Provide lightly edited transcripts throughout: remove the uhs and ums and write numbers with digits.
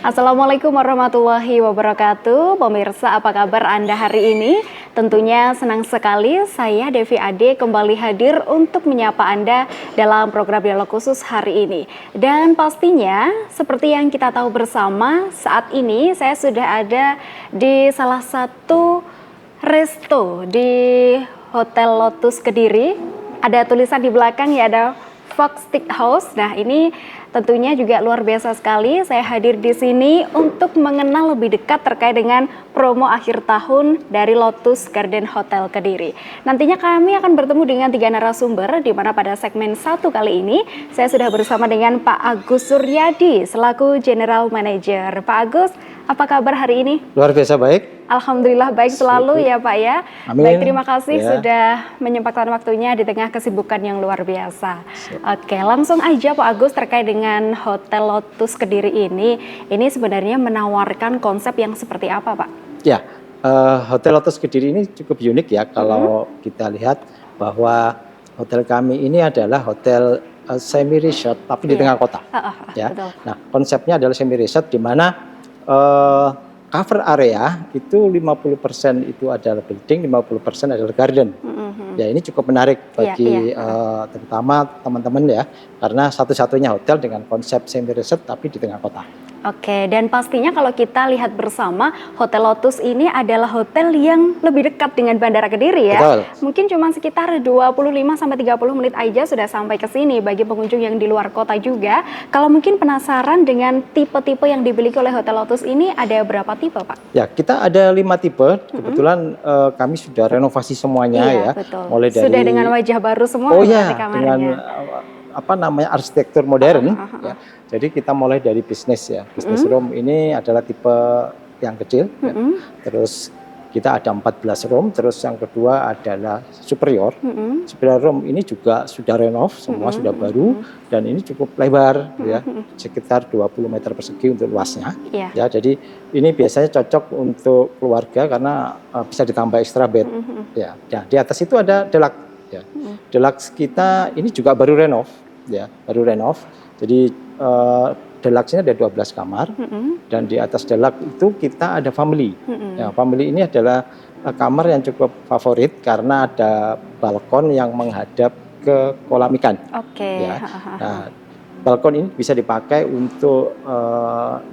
Assalamualaikum warahmatullahi wabarakatuh. Pemirsa, apa kabar Anda hari ini? Tentunya senang sekali saya Devi Ade kembali hadir untuk menyapa Anda dalam program dialog khusus hari ini. Dan pastinya seperti yang kita tahu bersama, saat ini saya sudah ada di salah satu resto di Hotel Lotus Kediri. Ada tulisan di belakang ya, ada Fox Steakhouse. Nah, ini tentunya juga luar biasa sekali. Saya hadir di sini untuk mengenal lebih dekat terkait dengan promo akhir tahun dari Lotus Garden Hotel Kediri. Nantinya kami akan bertemu dengan 3 narasumber, di mana pada segmen 1 kali ini saya sudah bersama dengan Pak Agus Suryadi selaku General Manager. Pak Agus, apa kabar hari ini? Luar biasa baik. Alhamdulillah baik selalu ya Pak ya. Amin. Baik, terima kasih ya. sudah menyempatkan waktunya di tengah kesibukan yang luar biasa. Oke, langsung aja Pak Agus terkait dengan Hotel Lotus Kediri ini sebenarnya menawarkan konsep yang seperti apa Pak? Ya, Hotel Lotus Kediri ini cukup unik ya kalau kita lihat bahwa hotel kami ini adalah hotel semi resort tapi di tengah kota. Ya. Betul. Nah, konsepnya adalah semi resort di mana cover area itu 50% itu adalah building, 50% adalah garden. Ya, ini cukup menarik bagi terutama teman-teman ya, karena satu-satunya hotel dengan konsep semi resort tapi di tengah kota. Oke, dan pastinya kalau kita lihat bersama, Hotel Lotus ini adalah hotel yang lebih dekat dengan Bandara Kediri ya. Betul. Mungkin cuma sekitar 25-30 menit aja sudah sampai ke sini bagi pengunjung yang di luar kota juga. Kalau mungkin penasaran dengan tipe-tipe yang dimiliki oleh Hotel Lotus ini, ada berapa tipe Pak? Ya, kita ada 5 tipe. Kebetulan kami sudah renovasi semuanya ya. Betul. Mulai dari sudah dengan wajah baru semua kamarnya. Dengan arsitektur modern. Ya. Jadi kita mulai dari bisnis ya. Bisnis room ini adalah tipe yang kecil. Ya. Terus kita ada 14 room. Terus yang kedua adalah superior. Superior room ini juga sudah renov, semua sudah baru. Dan ini cukup lebar ya, sekitar 20 meter persegi untuk luasnya. Ya, jadi ini biasanya cocok untuk keluarga karena bisa ditambah extra bed. Ya. Nah, di atas itu ada deluxe. Ya. Deluxe kita ini juga baru renov, ya, baru renov. Jadi deluxe-nya ada 12 kamar, dan di atas deluxe itu kita ada family. Ya, family ini adalah kamar yang cukup favorit karena ada balkon yang menghadap ke kolam ikan. Ya. Nah, balkon ini bisa dipakai untuk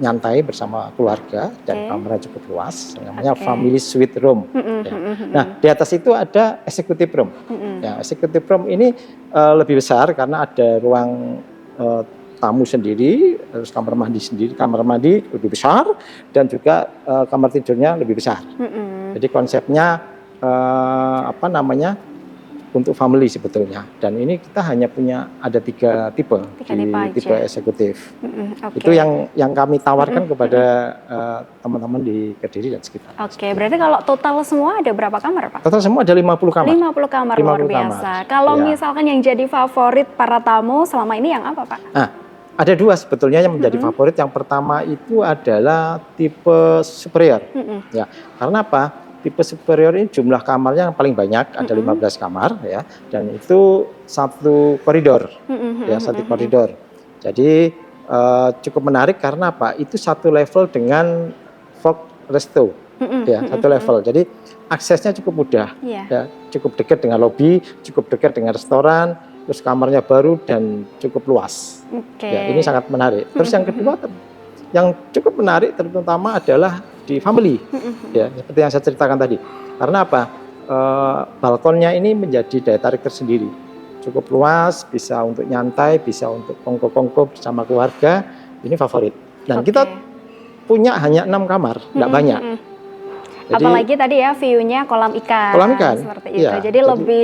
nyantai bersama keluarga dan kamarnya cukup luas, namanya family suite room. Ya. Nah, di atas itu ada executive room. Ya, executive room ini lebih besar karena ada ruang tamu sendiri, terus kamar mandi sendiri, kamar mandi lebih besar dan juga kamar tidurnya lebih besar. Jadi konsepnya untuk family sebetulnya, dan ini kita hanya punya ada 3 tipe tipe eksekutif. Itu yang kami tawarkan kepada teman-teman di Kediri dan sekitar. Berarti kalau total semua ada berapa kamar Pak? Total semua ada 50 kamar. 50 kamar, luar biasa. Kalau misalkan yang jadi favorit para tamu selama ini yang apa Pak? Ada 2 sebetulnya yang menjadi favorit. Yang pertama itu adalah tipe superior. Ya, karena apa? Tipe superior ini jumlah kamarnya yang paling banyak, ada 15 kamar ya, dan itu satu koridor. Ya, satu koridor. Jadi cukup menarik karena apa? Itu satu level dengan Fox Resto. Ya, satu level. Jadi aksesnya cukup mudah. Ya, cukup dekat dengan lobi, cukup dekat dengan restoran, terus kamarnya baru dan cukup luas. Ya, ini sangat menarik. Terus yang kedua yang cukup menarik terutama adalah di family. Ya, seperti yang saya ceritakan tadi. Karena apa? Balkonnya ini menjadi daya tarik tersendiri. Cukup luas, bisa untuk nyantai, bisa untuk kongko-kongko bersama keluarga. Ini favorit. Dan kita punya hanya 6 kamar, tidak banyak. Jadi, apalagi tadi ya view-nya kolam ikan. Kolam ikan. Seperti itu. Jadi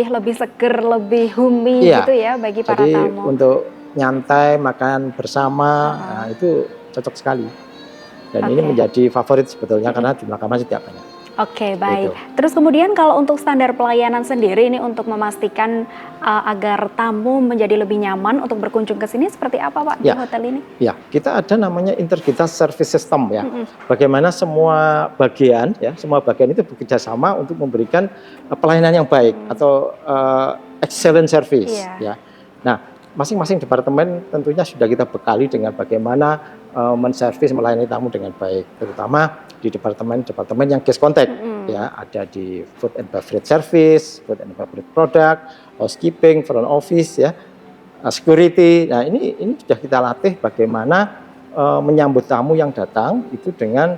lebih seger, lebih homey gitu ya bagi para tamu. Jadi untuk nyantai, makan bersama, nah, itu cocok sekali. Dan ini menjadi favorit sebetulnya karena jumlah kamarnya tidak banyak. Baik. Terus kemudian kalau untuk standar pelayanan sendiri ini untuk memastikan agar tamu menjadi lebih nyaman untuk berkunjung ke sini seperti apa Pak di hotel ini? Ya, kita ada namanya integritas service system ya. Bagaimana semua bagian itu bekerja sama untuk memberikan pelayanan yang baik atau excellent service ya. Nah, masing-masing departemen tentunya sudah kita bekali dengan bagaimana menservis melayani tamu dengan baik, terutama di departemen yang guest contact, ya, ada di food and beverage service, food and beverage product, housekeeping, front office, ya, security. Nah, ini sudah kita latih bagaimana menyambut tamu yang datang itu dengan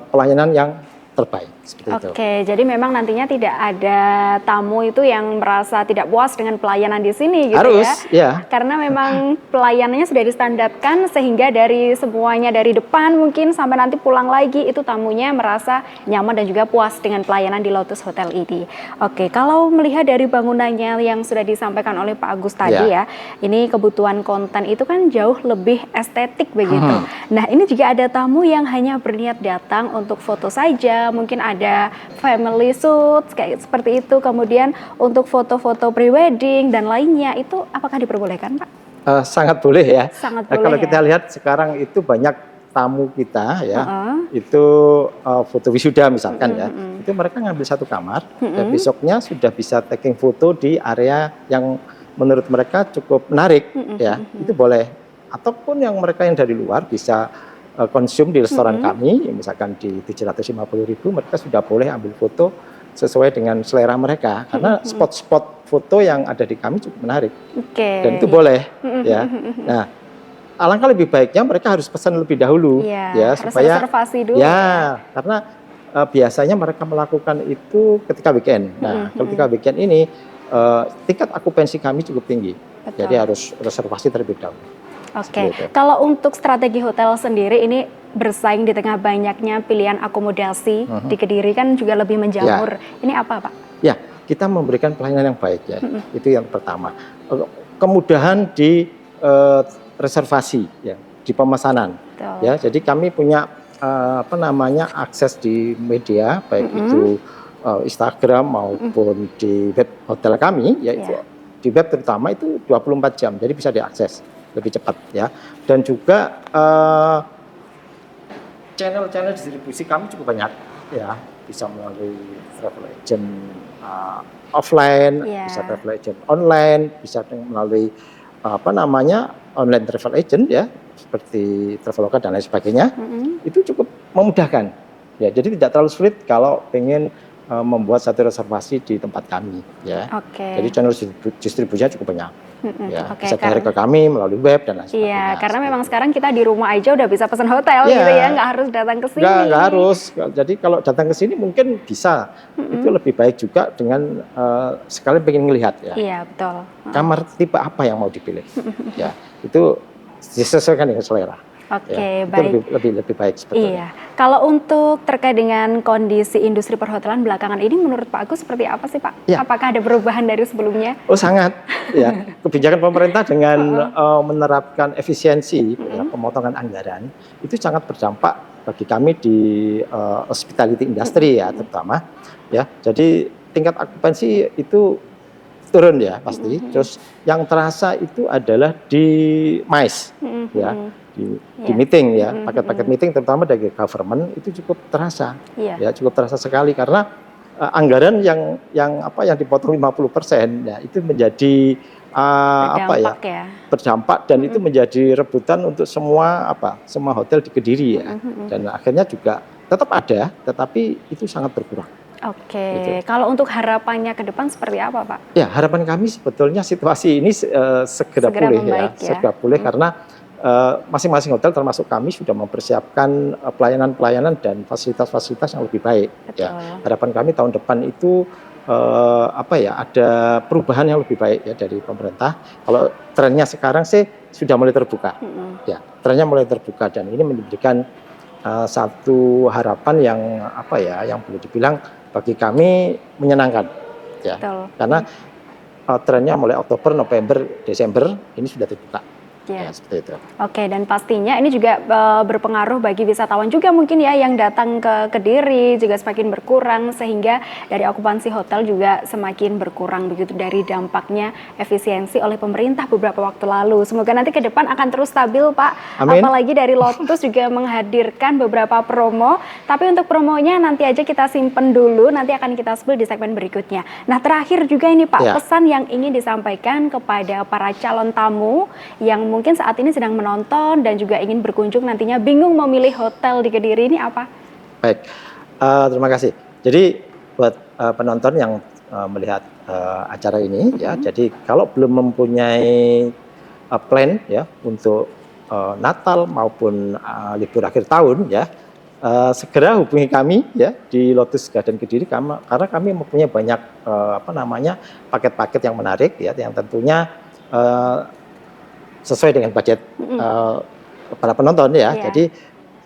pelayanan yang terbaik, seperti itu. Oke, jadi memang nantinya tidak ada tamu itu yang merasa tidak puas dengan pelayanan di sini gitu. Harus, ya. Karena memang pelayanannya sudah distandarkan sehingga dari semuanya, dari depan mungkin sampai nanti pulang lagi itu tamunya merasa nyaman dan juga puas dengan pelayanan di Lotus Hotel ini. Oke, kalau melihat dari bangunannya yang sudah disampaikan oleh Pak Agus tadi ya, ini kebutuhan konten itu kan jauh lebih estetik begitu. Nah, ini jika ada tamu yang hanya berniat datang untuk foto saja, mungkin ada family shoot kayak seperti itu, kemudian untuk foto-foto pre-wedding dan lainnya, itu apakah diperbolehkan, Pak? Sangat boleh ya. Sangat Nah, boleh kalau ya? kita lihat sekarang itu banyak tamu kita ya, itu foto wisuda misalkan ya, itu mereka ngambil satu kamar, dan besoknya sudah bisa taking foto di area yang menurut mereka cukup menarik, ya, itu boleh. Ataupun yang mereka yang dari luar bisa konsum di restoran kami, misalkan di 750.000 mereka sudah boleh ambil foto sesuai dengan selera mereka, karena spot-spot foto yang ada di kami cukup menarik, dan itu boleh, ya. Nah, alangkah lebih baiknya mereka harus pesan lebih dahulu, ya, harus supaya reservasi dulu. Ya, karena biasanya mereka melakukan itu ketika weekend. Nah, ketika weekend ini tingkat akupansi kami cukup tinggi, jadi harus reservasi terlebih dahulu. Oke, kalau untuk strategi hotel sendiri ini bersaing di tengah banyaknya pilihan akomodasi di Kediri kan juga lebih menjamur. Ini apa, Pak? Ya, kita memberikan pelayanan yang baik ya. Itu yang pertama. Kemudahan di reservasi ya, di pemesanan. Ya, jadi kami punya akses di media baik itu Instagram maupun di web hotel kami, yaitu di web terutama itu 24 jam, jadi bisa diakses lebih cepat ya. Dan juga channel-channel distribusi kami cukup banyak ya, bisa melalui travel agent offline, bisa travel agent online, bisa melalui online travel agent ya, seperti Traveloka dan lain sebagainya. Itu cukup memudahkan ya, jadi tidak terlalu sulit kalau pengen membuat satu reservasi di tempat kami ya. Jadi channel distribusinya cukup banyak. Ya, bisa direct ke kami melalui web dan lain sebagainya. Iya, karena memang sekarang kita di rumah aja udah bisa pesan hotel gitu ya, nggak harus datang ke sini. Nggak harus. Jadi kalau datang ke sini mungkin bisa. Itu lebih baik juga dengan sekali pengen ngelihat ya. Iya, betul. Kamar tipe apa yang mau dipilih. Ya, itu disesuaikan dengan selera. Oke, baik. Itu lebih baik sebetulnya. Iya. Kalau untuk terkait dengan kondisi industri perhotelan belakangan ini, menurut Pak Agus seperti apa sih, Pak? Ya. Apakah ada perubahan dari sebelumnya? Oh, sangat. Ya, kebijakan pemerintah dengan menerapkan efisiensi, ya, pemotongan anggaran itu sangat berdampak bagi kami di hospitality industry ya, terutama. Ya, jadi tingkat akupansi itu turun ya pasti. Terus yang terasa itu adalah di MICE, ya. Di meeting ya, paket-paket meeting terutama dari government itu cukup terasa, ya, cukup terasa sekali karena anggaran yang dipotong 50% ya, itu menjadi berdampak dan itu menjadi rebutan untuk semua hotel di Kediri ya, dan akhirnya juga tetap ada, tetapi itu sangat berkurang. Oke, kalau untuk harapannya ke depan seperti apa, Pak? Ya, harapan kami sebetulnya situasi ini segera pulih ya, segera pulih karena masing-masing hotel termasuk kami sudah mempersiapkan pelayanan-pelayanan dan fasilitas-fasilitas yang lebih baik. Ya, harapan kami tahun depan itu ada perubahan yang lebih baik ya dari pemerintah. Kalau trennya sekarang sih sudah mulai terbuka. Ya, trennya mulai terbuka dan ini memberikan satu harapan yang boleh dibilang bagi kami menyenangkan. Ya. Karena trennya mulai Oktober, November, Desember ini sudah terbuka. Ya, seperti itu. Oke, dan pastinya ini juga berpengaruh bagi wisatawan juga mungkin ya yang datang ke Kediri juga semakin berkurang sehingga dari okupansi hotel juga semakin berkurang begitu dari dampaknya efisiensi oleh pemerintah beberapa waktu lalu. Semoga nanti ke depan akan terus stabil, Pak. Amin. Apalagi dari Lotus juga menghadirkan beberapa promo, tapi untuk promonya nanti aja kita simpen dulu, nanti akan kita spill di segmen berikutnya. Nah, terakhir juga ini Pak, pesan yang ingin disampaikan kepada para calon tamu yang mungkin saat ini sedang menonton dan juga ingin berkunjung nantinya bingung memilih hotel di Kediri ini apa? Baik, terima kasih. Jadi buat penonton yang melihat acara ini ya, jadi kalau belum mempunyai plan ya untuk Natal maupun libur akhir tahun ya, segera hubungi kami ya di Lotus Garden Kediri karena kami mempunyai banyak paket-paket yang menarik ya, yang tentunya sesuai dengan budget para penonton ya. Yeah. Jadi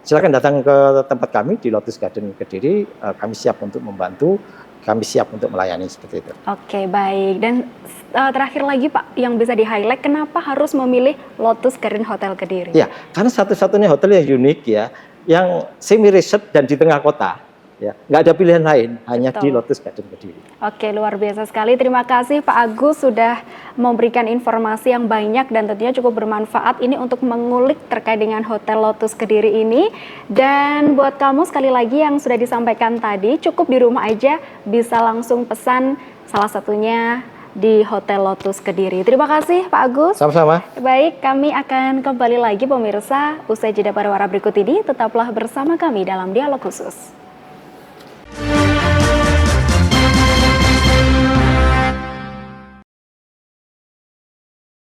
silakan datang ke tempat kami di Lotus Garden Kediri, kami siap untuk membantu, kami siap untuk melayani seperti itu. Oke, baik. Dan terakhir lagi Pak, yang bisa di-highlight kenapa harus memilih Lotus Garden Hotel Kediri? Ya, karena satu-satunya hotel yang unik ya, yang semi resort dan di tengah kota. Ya, nggak ada pilihan lain, hanya di Lotus Garden Kediri. Oke, luar biasa sekali. Terima kasih Pak Agus sudah memberikan informasi yang banyak dan tentunya cukup bermanfaat ini untuk mengulik terkait dengan Hotel Lotus Kediri ini. Dan buat kamu sekali lagi yang sudah disampaikan tadi, cukup di rumah aja bisa langsung pesan salah satunya di Hotel Lotus Kediri. Terima kasih Pak Agus. Sama-sama. Baik, kami akan kembali lagi pemirsa usai jeda pariwara berikut ini. Tetaplah bersama kami dalam Dialog Khusus.